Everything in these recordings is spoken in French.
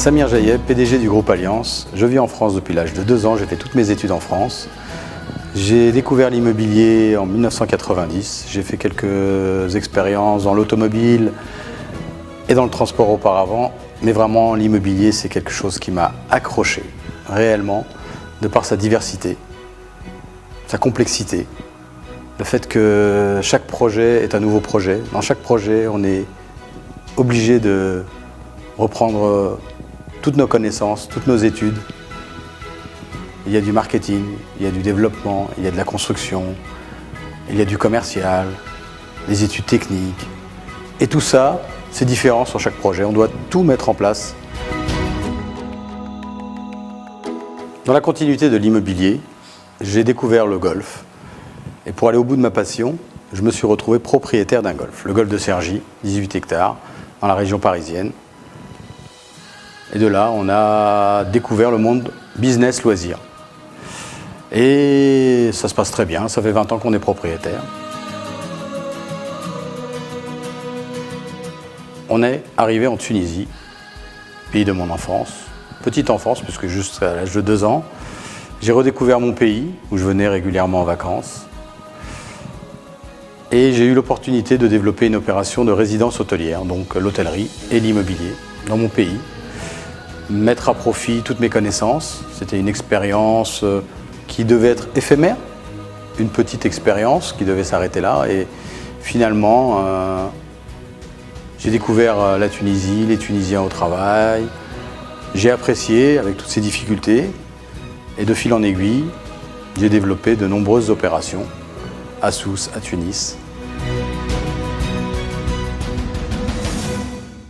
Samir Jaïeb, PDG du groupe Alliance. Je vis en France depuis l'âge de 2 ans, j'ai fait toutes mes études en France. J'ai découvert l'immobilier en 1990. J'ai fait quelques expériences dans l'automobile et dans le transport auparavant. Mais vraiment, l'immobilier, c'est quelque chose qui m'a accroché, réellement, de par sa diversité, sa complexité. Le fait que chaque projet est un nouveau projet. Dans chaque projet, on est obligé de reprendre toutes nos connaissances, toutes nos études. Il y a du marketing, il y a du développement, il y a de la construction, il y a du commercial, des études techniques. Et tout ça, c'est différent sur chaque projet. On doit tout mettre en place. Dans la continuité de l'immobilier, j'ai découvert le golf. Et pour aller au bout de ma passion, je me suis retrouvé propriétaire d'un golf. Le golf de Cergy, 18 hectares, dans la région parisienne. Et de là, on a découvert le monde business-loisir. Et ça se passe très bien, ça fait 20 ans qu'on est propriétaire. On est arrivé en Tunisie, pays de mon enfance, petite enfance, puisque jusqu'à l'âge de 2 ans, j'ai redécouvert mon pays, où je venais régulièrement en vacances. Et j'ai eu l'opportunité de développer une opération de résidence hôtelière, donc l'hôtellerie et l'immobilier, dans mon pays. Mettre à profit toutes mes connaissances. C'était une expérience qui devait être éphémère, une petite expérience qui devait s'arrêter là. Et finalement, j'ai découvert la Tunisie, les Tunisiens au travail. J'ai apprécié avec toutes ces difficultés. Et de fil en aiguille, j'ai développé de nombreuses opérations à Sousse, à Tunis.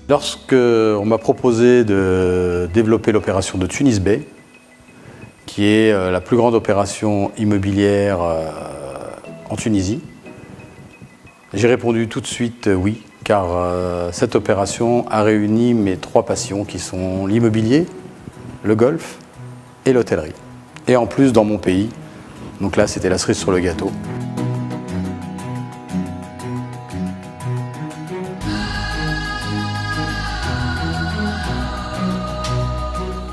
Lorsqu'on m'a proposé de développer l'opération de Tunis Bay, qui est la plus grande opération immobilière en Tunisie, j'ai répondu tout de suite oui, car cette opération a réuni mes 3 passions qui sont l'immobilier, le golf et l'hôtellerie. Et en plus dans mon pays, donc là c'était la cerise sur le gâteau.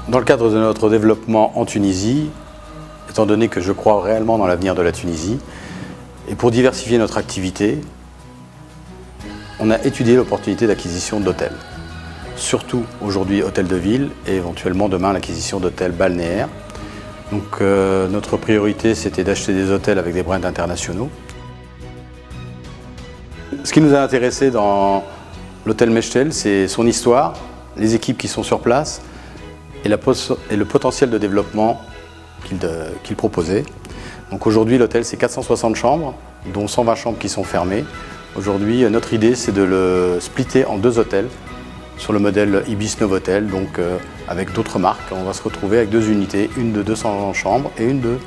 Dans le cadre de notre développement en Tunisie, étant donné que je crois réellement dans l'avenir de la Tunisie, et pour diversifier notre activité, on a étudié l'opportunité d'acquisition d'hôtels. Surtout aujourd'hui hôtels de ville et éventuellement demain l'acquisition d'hôtels balnéaires. Donc notre priorité c'était d'acheter des hôtels avec des brands internationaux. Ce qui nous a intéressé dans l'hôtel Mechtel, c'est son histoire, les équipes qui sont sur place, et le potentiel de développement qu'il proposait. Donc aujourd'hui, l'hôtel, c'est 460 chambres, dont 120 chambres qui sont fermées. Aujourd'hui, notre idée, c'est de le splitter en 2 hôtels, sur le modèle Ibis Novotel, donc avec d'autres marques. On va se retrouver avec 2 unités, une de 200 chambres et une de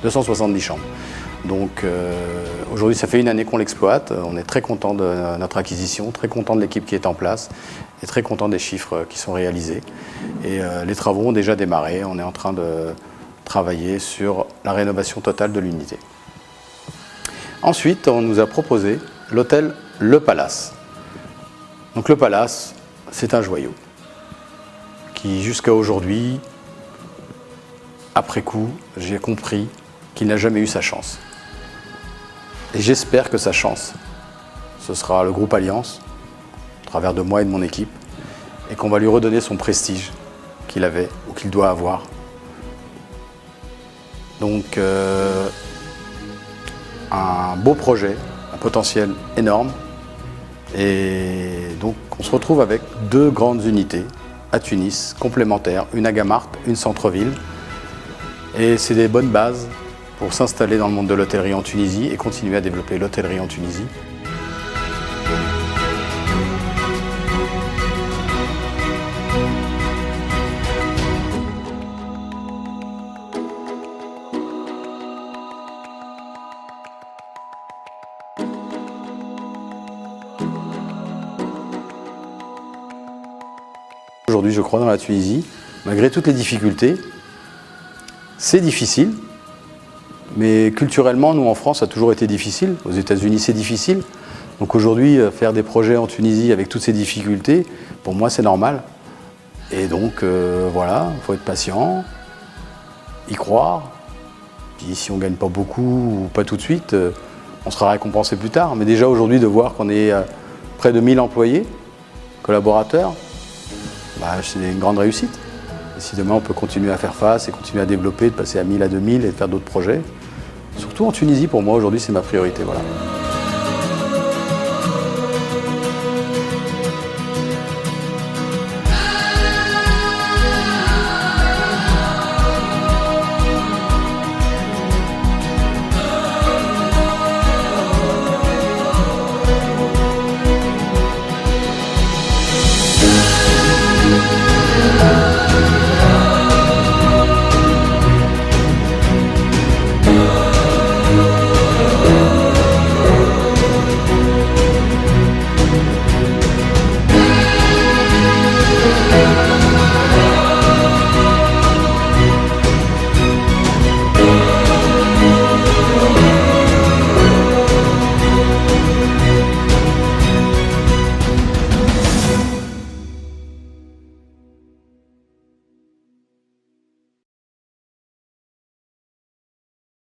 270 chambres. Donc aujourd'hui, ça fait 1 année qu'on l'exploite. On est très content de notre acquisition, très content de l'équipe qui est en place et très content des chiffres qui sont réalisés. Et les travaux ont déjà démarré. On est en train de travailler sur la rénovation totale de l'unité. Ensuite, on nous a proposé l'hôtel Le Palace. Donc le Palace, c'est un joyau qui, jusqu'à aujourd'hui, après coup, j'ai compris qu'il n'a jamais eu sa chance. Et j'espère que sa chance, ce sera le groupe Alliance, à travers de moi et de mon équipe, et qu'on va lui redonner son prestige qu'il avait ou qu'il doit avoir. Donc, un beau projet, un potentiel énorme. Et donc, on se retrouve avec 2 grandes unités à Tunis, complémentaires, une à Gamart, une centre-ville. Et c'est des bonnes bases pour s'installer dans le monde de l'hôtellerie en Tunisie et continuer à développer l'hôtellerie en Tunisie. Aujourd'hui, je crois dans la Tunisie, malgré toutes les difficultés. C'est difficile, mais culturellement, nous en France, ça a toujours été difficile. Aux États-Unis, c'est difficile. Donc aujourd'hui, faire des projets en Tunisie avec toutes ces difficultés, pour moi, c'est normal. Et Et donc voilà, il faut être patient, y croire. Puis si on ne gagne pas beaucoup ou pas tout de suite, on sera récompensé plus tard. Mais déjà aujourd'hui de voir qu'on est près de 1000 employés, collaborateurs, c'est une grande réussite. Et si demain on peut continuer à faire face et continuer à développer, de passer à 1000 à 2000 et de faire d'autres projets, surtout en Tunisie pour moi aujourd'hui c'est ma priorité. Voilà.